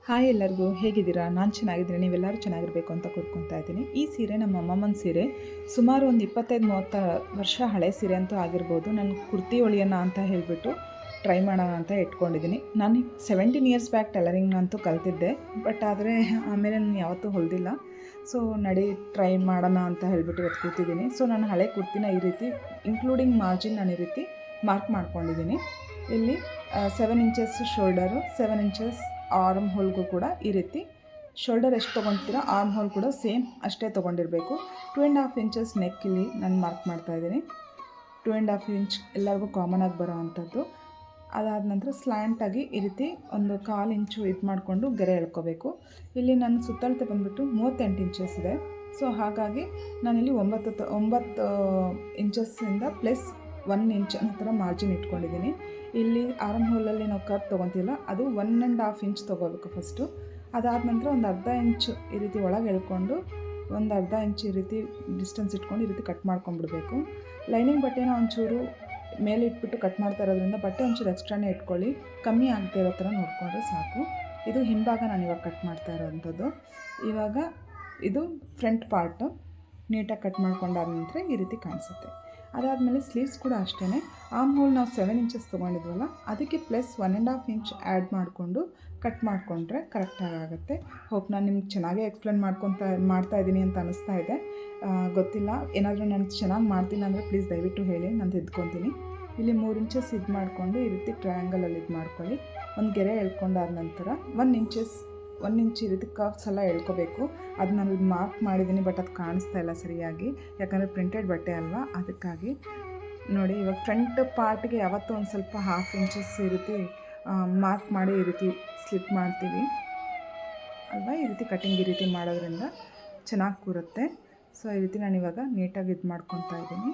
Hi ಎಲ್ಲರಿಗೂ ಹೇಗಿದ್ದೀರಾ? ನಾನು ಚೆನ್ನಾಗಿದ್ದೀನಿ, ನೀವೆಲ್ಲರೂ ಚೆನ್ನಾಗಿರಬೇಕು ಅಂತ ಕೋರ್ಕೊತಾ ಇದ್ದೀನಿ. ಈ ಸೀರೆ ನಮ್ಮ ಅಮ್ಮಮ್ಮನ ಸೀರೆ. ಸುಮಾರು ಒಂದು 25-30 ವರ್ಷ ಹಳೆ ಸೀರೆ ಅಂತೂ ಆಗಿರ್ಬೋದು. ನಾನು ಕುರ್ತಿ ಹೊಲಿಯೋಣ ಅಂತ ಹೇಳಿಬಿಟ್ಟು ಟ್ರೈ ಮಾಡೋಣ ಅಂತ ಇಟ್ಕೊಂಡಿದ್ದೀನಿ. ನಾನು 17 ಇಯರ್ಸ್ ಬ್ಯಾಕ್ ಟೈಲರಿಂಗ್ ಅಂತೂ ಕಲ್ತಿದ್ದೆ, ಬಟ್ ಆದರೆ ಆಮೇಲೆ ನಾನು ಯಾವತ್ತೂ ಹೊಲಿದಿಲ್ಲ. ಸೊ ನಡಿ ಟ್ರೈ ಮಾಡೋಣ ಅಂತ ಹೇಳಿಬಿಟ್ಟು ಇವತ್ತು ಕೂತಿದ್ದೀನಿ. ಸೊ ನಾನು ಹಳೆ ಕುರ್ತಿನ ಈ ರೀತಿ ಇನ್ಕ್ಲೂಡಿಂಗ್ ಮಾರ್ಜಿನ್ ನಾನು ಈ ರೀತಿ ಮಾರ್ಕ್ ಮಾಡ್ಕೊಂಡಿದ್ದೀನಿ. ಇಲ್ಲಿ 7 ಇಂಚಸ್ ಶೋಲ್ಡರು, 7 ಇಂಚಸ್ ಆರ್ಮ್ ಹೋಲ್ಗೂ ಕೂಡ ಈ ರೀತಿ ಶೋಲ್ಡರ್ ಎಷ್ಟು ತೊಗೊಳ್ತೀರೋ ಆರ್ಮ್ ಹೋಲ್ ಕೂಡ ಸೇಮ್ ಅಷ್ಟೇ ತೊಗೊಂಡಿರಬೇಕು. 2.5 ಇಂಚಸ್ ನೆಕ್ ಇಲ್ಲಿ ನಾನು ಮಾರ್ಕ್ ಮಾಡ್ತಾಯಿದ್ದೀನಿ. 2.5 ಇಂಚ್ ಎಲ್ಲರಿಗೂ ಕಾಮನಾಗಿ ಬರೋ ಅಂಥದ್ದು. ಅದಾದ ನಂತರ ಸ್ಲ್ಯಾಂಟಾಗಿ ಈ ರೀತಿ ಒಂದು 1/4 ಇಂಚು ಇದು ಮಾಡಿಕೊಂಡು ಗೆರೆ ಎಳ್ಕೋಬೇಕು. ಇಲ್ಲಿ ನನ್ನ ಸುತ್ತಳತೆ ಬಂದುಬಿಟ್ಟು 38 ಇಂಚಸ್ ಇದೆ. ಸೊ ಹಾಗಾಗಿ ನಾನಿಲ್ಲಿ 9 ಇಂಚಸ್ಸಿಂದ ಪ್ಲಸ್ 1 ಇಂಚ್ ಆ ಥರ ಮಾರ್ಜಿನ್ ಇಟ್ಕೊಂಡಿದ್ದೀನಿ. ಇಲ್ಲಿ ಆರ್ಮ್ ಹೋಲಲ್ಲಿ ನಾವು ಕಟ್ ತೊಗೊತೀವಲ್ಲ, ಅದು 1.5 ಇಂಚ್ ತೊಗೋಬೇಕು ಫಸ್ಟು. ಅದಾದ ನಂತರ ಒಂದು ಅರ್ಧ ಇಂಚು ಈ ರೀತಿ ಒಳಗೆ ಎಳ್ಕೊಂಡು ಒಂದು ಅರ್ಧ ಇಂಚ್ ಈ ರೀತಿ ಡಿಸ್ಟೆನ್ಸ್ ಇಟ್ಕೊಂಡು ಈ ರೀತಿ ಕಟ್ ಮಾಡ್ಕೊಂಡ್ಬಿಡ್ಬೇಕು. ಲೈನಿಂಗ್ ಬಟ್ಟೆನ ಒಂಚೂರು ಮೇಲೆ ಇಟ್ಬಿಟ್ಟು ಕಟ್ ಮಾಡ್ತಾ ಇರೋದ್ರಿಂದ ಬಟ್ಟೆ ಒಂಚೂರು ಎಕ್ಸ್ಟ್ರಾನೇ ಇಟ್ಕೊಳ್ಳಿ, ಕಮ್ಮಿ ಆಗದೆ ಇರೋ ಥರ ನೋಡಿಕೊಂಡ್ರೆ ಸಾಕು. ಇದು ಹಿಂಭಾಗ ನಾನು ಇವಾಗ ಕಟ್ ಮಾಡ್ತಾ ಇರೋವಂಥದ್ದು. ಇವಾಗ ಇದು ಫ್ರಂಟ್ ಪಾರ್ಟು ನೀಟಾಗಿ ಕಟ್ ಮಾಡ್ಕೊಂಡಾದ ನಂತರ ಈ ರೀತಿ ಕಾಣಿಸುತ್ತೆ. ಅದಾದಮೇಲೆ ಸ್ಲೀವ್ಸ್ ಕೂಡ ಅಷ್ಟೇ. ಆರ್ಮ್ ಹೋಲ್ ನಾವು 7 ಇಂಚಸ್ ತೊಗೊಂಡಿದ್ವಲ್ಲ, ಅದಕ್ಕೆ ಪ್ಲಸ್ 1.5 ಇಂಚ್ ಆ್ಯಡ್ ಮಾಡಿಕೊಂಡು ಕಟ್ ಮಾಡಿಕೊಂಡ್ರೆ ಕರೆಕ್ಟಾಗಿ ಆಗುತ್ತೆ. ಹೋಪ್ ನಾನು ನಿಮ್ಗೆ ಚೆನ್ನಾಗೇ ಎಕ್ಸ್ಪ್ಲೇನ್ ಮಾಡ್ತಾಯಿದ್ದೀನಿ ಅಂತ ಅನ್ನಿಸ್ತಾ ಇದೆ. ಗೊತ್ತಿಲ್ಲ, ಏನಾದರೂ ನಾನು ಚೆನ್ನಾಗಿ ಮಾಡ್ತಿಲ್ಲ ಅಂದರೆ ಪ್ಲೀಸ್ ದಯವಿಟ್ಟು ಹೇಳಿ, ನಾನು ತಿದ್ಕೊತೀನಿ. ಇಲ್ಲಿ 3 ಇಂಚಸ್ ಇದು ಮಾಡಿಕೊಂಡು ಈ ರೀತಿ ಟ್ರಯಾಂಗಲಲ್ಲಿ ಇದು ಮಾಡ್ಕೊಳ್ಳಿ. ಒಂದು ಗೆರೆ ಎಳ್ಕೊಂಡಾದ ನಂತರ 1 ಇಂಚ್ ಈ ರೀತಿ ಕರ್ವ್ಸ್ ಎಲ್ಲ ಎಳ್ಕೋಬೇಕು. ಅದು ನಾನು ಮಾರ್ಕ್ ಮಾಡಿದ್ದೀನಿ, ಬಟ್ ಅದು ಕಾಣಿಸ್ತಾ ಇಲ್ಲ ಸರಿಯಾಗಿ, ಯಾಕಂದರೆ ಪ್ರಿಂಟೆಡ್ ಬಟ್ಟೆ ಅಲ್ವಾ, ಅದಕ್ಕಾಗಿ. ನೋಡಿ, ಇವಾಗ ಫ್ರಂಟ್ ಪಾರ್ಟ್ಗೆ ಯಾವತ್ತೂ ಒಂದು ಸ್ವಲ್ಪ 1/2 ಇಂಚಸ್ ಈ ರೀತಿ ಮಾರ್ಕ್ ಮಾಡಿ ಈ ರೀತಿ ಸ್ಲಿಪ್ ಮಾಡ್ತೀವಿ ಅಲ್ವಾ. ಈ ರೀತಿ ಕಟಿಂಗ್ ಈ ರೀತಿ ಮಾಡೋದ್ರಿಂದ ಚೆನ್ನಾಗಿ ಕೂರುತ್ತೆ. ಸೊ ಈ ರೀತಿ ನಾನು ಇವಾಗ ನೀಟಾಗಿ ಇದು ಮಾಡ್ಕೊತಾ ಇದ್ದೀನಿ.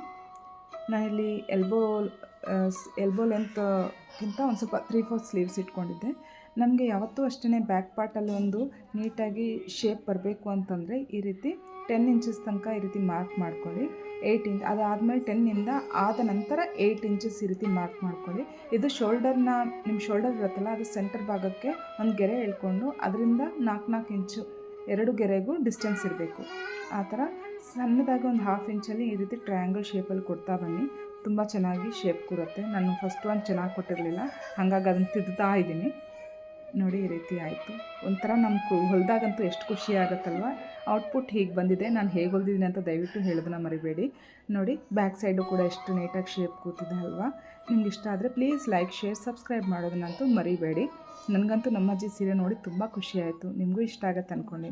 ನಾನಿಲ್ಲಿ ಎಲ್ಬೋ ಲೆಂತ್ಗಿಂತ ಒಂದು ಸ್ವಲ್ಪ 3/4 ಸ್ಲೀವ್ಸ್ ಇಟ್ಕೊಂಡಿದ್ದೆ. ನಮಗೆ ಯಾವತ್ತೂ ಅಷ್ಟೇ ಬ್ಯಾಕ್ ಪಾರ್ಟಲ್ಲಿ ಒಂದು ನೀಟಾಗಿ ಶೇಪ್ ಬರಬೇಕು ಅಂತಂದರೆ ಈ ರೀತಿ 10 ಇಂಚಸ್ ತನಕ ಈ ರೀತಿ ಮಾರ್ಕ್ ಮಾಡ್ಕೊಳ್ಳಿ. 8 ಇಂಚ್ ಅದಾದಮೇಲೆ 10ಇಂದ ಆದ ನಂತರ 8 ಇಂಚಸ್ ಈ ರೀತಿ ಮಾರ್ಕ್ ಮಾಡ್ಕೊಳ್ಳಿ. ಇದು ಶೋಲ್ಡರ್ನ, ನಿಮ್ಮ ಶೋಲ್ಡರ್ ಇರುತ್ತಲ್ಲ, ಅದು ಸೆಂಟರ್ ಭಾಗಕ್ಕೆ ಒಂದು ಗೆರೆ ಎಳ್ಕೊಂಡು ಅದರಿಂದ 4 ಇಂಚು 2 ಗೆರೆಗೂ ಡಿಸ್ಟೆನ್ಸ್ ಇರಬೇಕು. ಆ ಥರ ಸಣ್ಣದಾಗಿ ಒಂದು 1/2 ಇಂಚಲ್ಲಿ ಈ ರೀತಿ ಟ್ರಯಾಂಗಲ್ ಶೇಪಲ್ಲಿ ಕೊಡ್ತಾ ಬನ್ನಿ. ತುಂಬ ಚೆನ್ನಾಗಿ ಶೇಪ್ ಕೂರುತ್ತೆ. ನಾನು ಫಸ್ಟ್ ಒಂದು ಚೆನ್ನಾಗಿ ಕೊಟ್ಟಿರಲಿಲ್ಲ, ಹಾಗಾಗಿ ಅದನ್ನು ತಿದ್ದುತ್ತಾ ಇದ್ದೀನಿ. ನೋಡಿ, ಈ ರೀತಿ ಆಯಿತು. ಒಂಥರ ನಮ್ಗೆ ಹೊಲಿದಾಗಂತೂ ಎಷ್ಟು ಖುಷಿ ಆಗುತ್ತಲ್ವ. ಔಟ್ಪುಟ್ ಹೀಗೆ ಬಂದಿದೆ. ನಾನು ಹೇಗೆ ಹೊಲ್ದಿದ್ದೀನಿ ಅಂತ ದಯವಿಟ್ಟು ಹೇಳೋದನ್ನ ಮರಿಬೇಡಿ. ನೋಡಿ, ಬ್ಯಾಕ್ ಸೈಡು ಕೂಡ ಎಷ್ಟು ನೀಟಾಗಿ ಶೇಪ್ ಕೂತಿದೆ ಅಲ್ವಾ. ನಿಮ್ಗೆ ಇಷ್ಟ ಆದರೆ ಪ್ಲೀಸ್ ಲೈಕ್, ಶೇರ್, ಸಬ್ಸ್ಕ್ರೈಬ್ ಮಾಡೋದನ್ನಂತೂ ಮರಿಬೇಡಿ. ನನಗಂತೂ ನಮ್ಮಜ್ಜಿ ಸೀರೆ ನೋಡಿ ತುಂಬ ಖುಷಿ ಆಯಿತು. ನಿಮಗೂ ಇಷ್ಟ ಆಗುತ್ತೆ ಅಂದ್ಕೊಂಡಿದ್ದೀನಿ.